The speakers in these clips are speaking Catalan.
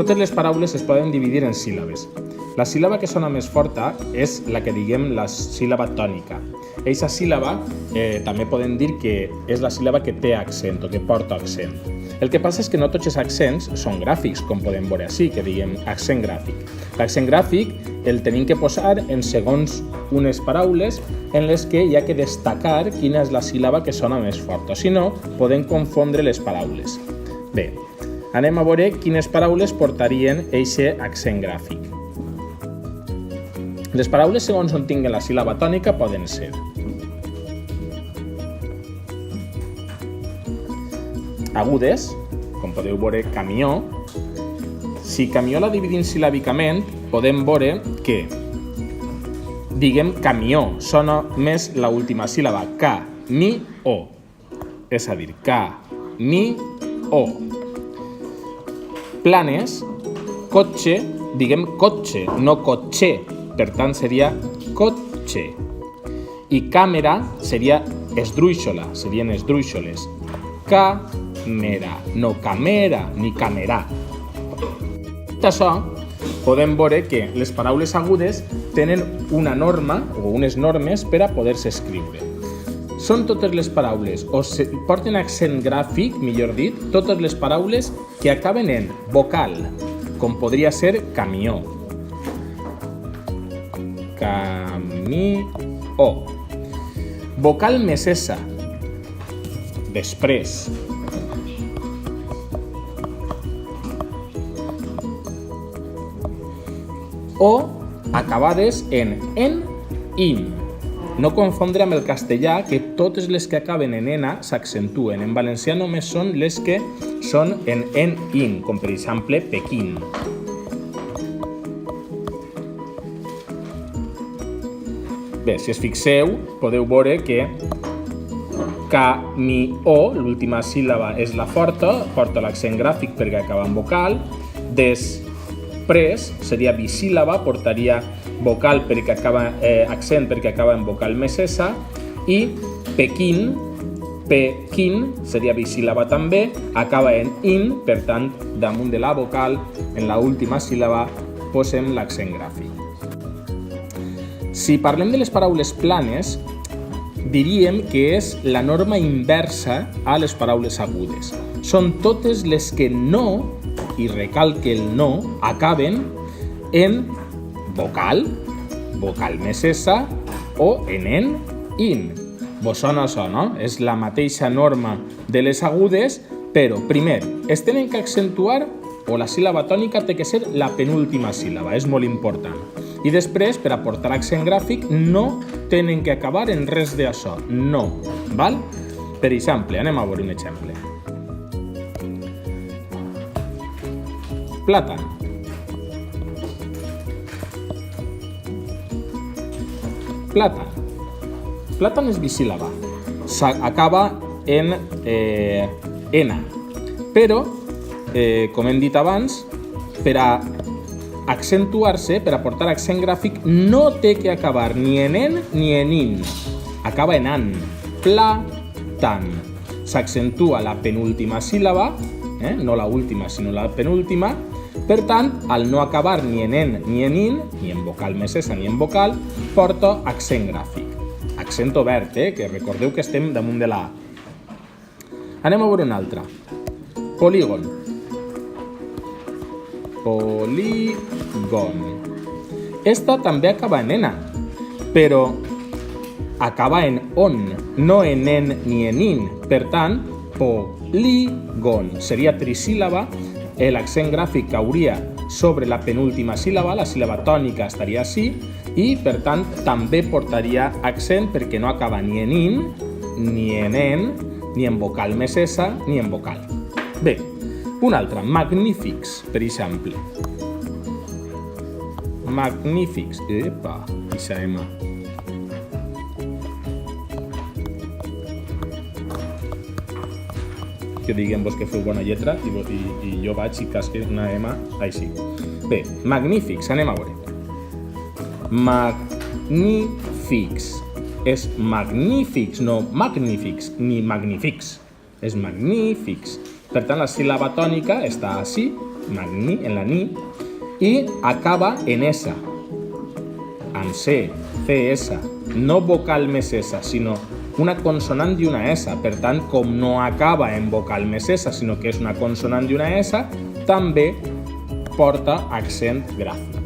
Totes les paraules es poden dividir en síl·labes. La síl·laba que sona més forta és la que diguem la síl·laba tònica. Eixa síl·laba també podem dir que és la síl·laba que té accent o que porta accent. El que passa és que no tots els accents són gràfics, com podem veure així, que diguem accent gràfic. L'accent gràfic el tenim que posar en segons unes paraules en les que hi ha que destacar quina és la síl·laba que sona més forta. Si no, podem confondre les paraules. Bé, anem a veure quines paraules portarien eixe accent gràfic. Les paraules, segons on tinguen la síl·laba tònica, poden ser agudes, com podeu veure, camió. Si camió la dividim sil·làbicament, podem veure que, diguem camió, sona més la última síl·laba, ca, mi, o. És a dir, ca, mi, o. Planes, cotxe, diguem cotxe, no cotxe, per tant seria cotxe. I càmera seria esdrúixola, serien esdrúixoles. Càmera, no camera ni camerà. Dit això, podem veure que les paraules agudes tenen una norma o unes normes per a poder-se escriure. Són totes les paraules, o porten accent gràfic, millor dit, totes les paraules que acaben en vocal, com podria ser camió. Camió. Vocal més essa. Després. O acabades en in. No confondre amb el castellà, que totes les que acaben en ena s'accentuen. En valencià només són les que són en in, com per exemple Pequín. Bé, si es fixeu, podeu veure que camió, l'última síl·laba és la forta, porta l'accent gràfic perquè acaba en vocal. Després seria bisíl·laba, portaria vocal perquè acaba, accent perquè acaba en vocal més essa. I Pequín seria bisíl·laba també, acaba en in, per tant, damunt de la vocal, en la última síl·laba, posem l'accent gràfic. Si parlem de les paraules planes, diríem que és la norma inversa a les paraules agudes. Són totes les que no, i recalque el no, acaben en vocal, vocal més essa, o en in. Vos sona això, no? És la mateixa norma de les agudes, però, primer, es tenen que accentuar o la síl·laba tònica té que ser la penúltima síl·laba, és molt important. I després, per aportar accent gràfic, no tenen que acabar en res d'això, no. Val? Per exemple, anem a veure un exemple. Plàtan. Plàtan. Plàtan és bisíl·laba. Acaba en ena. Però, com hem dit abans, per a accentuar-se, per aportar accent gràfic, no té que acabar ni en ni en in. Acaba en an. Platan. S'accentua la penúltima síl·laba, no la última, sinó la penúltima. Per tant, al no acabar ni en ni en in, ni en vocal més essa ni en vocal, porta accent gràfic. Accent obert, que recordeu que estem damunt de la A. Anem a veure una altra. Polígon. Polígon. Esta també acaba en ena, però acaba en on, no en ni en in. Per tant, polígon seria trisíl·laba, l'accent gràfic cauria sobre la penúltima síl·laba, la síl·laba tònica estaria així, i per tant també portaria accent perquè no acaba ni en in, ni en vocal més essa, ni en vocal. Bé, una altra, magnífics, per exemple. Magnífics. Epa, ixa M. Que diguem-vos que feu bona lletra i jo vaig i casque una M així. Bé, magnífics, anem a veure. Magnífics. És magnífics, no magnífics, ni magnífics. és magnífics. Per tant, la síl·laba tònica està així, magní, en la ni, i acaba en S, amb C, CS, no vocal més S, sinó una consonant i una S. Per tant, com no acaba en vocal més S, sinó que és una consonant i una S, també porta accent gràfic.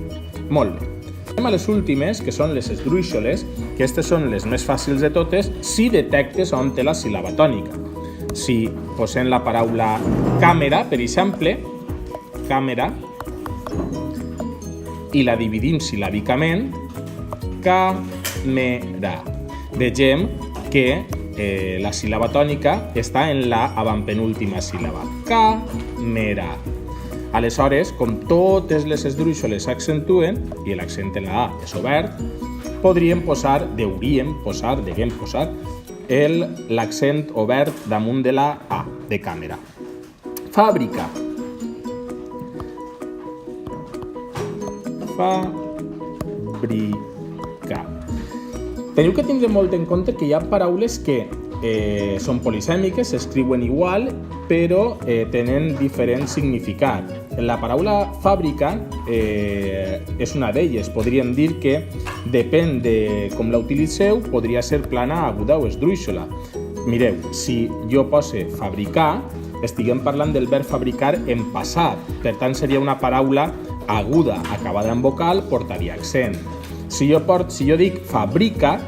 Molt bé. Anem a les últimes, que són les esdrúixoles, que aquestes són les més fàcils de totes si detectes on té la síl·laba tònica. Si posem la paraula càmera, per exemple, càmera, i la dividim sil·làbicament, càmera. Vegem que la síl·laba tònica està en la avantpenúltima síl·laba. Càmera. Aleshores, com totes les esdrúixoles s'accentuen, i l'accent en la A és obert, deguem posar l'accent obert damunt de la A, de càmera. Fàbrica. Fàbrica. Teniu que tindre molt en compte que hi ha paraules que són polisèmiques, s'escriuen igual, però tenen diferent significat. La paraula fàbrica és una d'elles. Podríem dir que depèn de com la utilitzeu, podria ser plana, aguda o esdrúixola. Mireu, si jo pose fabricar, estiguem parlant del verb fabricar en passat. Per tant, seria una paraula aguda, acabada en vocal, portaria accent. Si jo dic fabrica,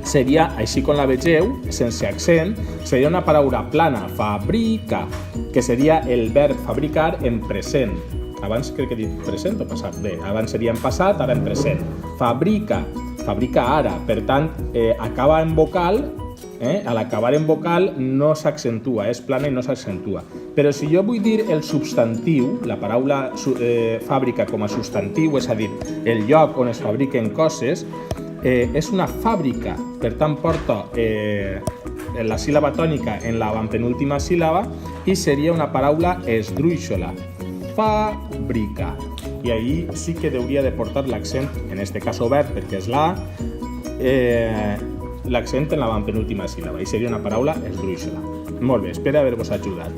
seria, així com la vegeu, sense accent, seria una paraula plana, fabrica, que seria el verb fabricar en present. Abans crec que he dit present o passat. Bé, abans seria en passat, ara en present. Fabrica, fabrica ara. Per tant, acaba en vocal, a l'acabar en vocal no s'accentua, és plana i no s'accentua. Però si jo vull dir el substantiu, la paraula fàbrica com a substantiu, és a dir, el lloc on es fabriquen coses, és una fàbrica. Per tant, porta la síl·laba tònica en l'avantpenúltima síl·laba i seria una paraula esdrúixola. Fàbrica. I ahí sí que hauria de portar l'accent, en aquest cas obert, perquè és la l'accent en l'avantpenúltima síl·laba. I seria una paraula esdrúixola. Molt bé, espero haver-vos ajudat.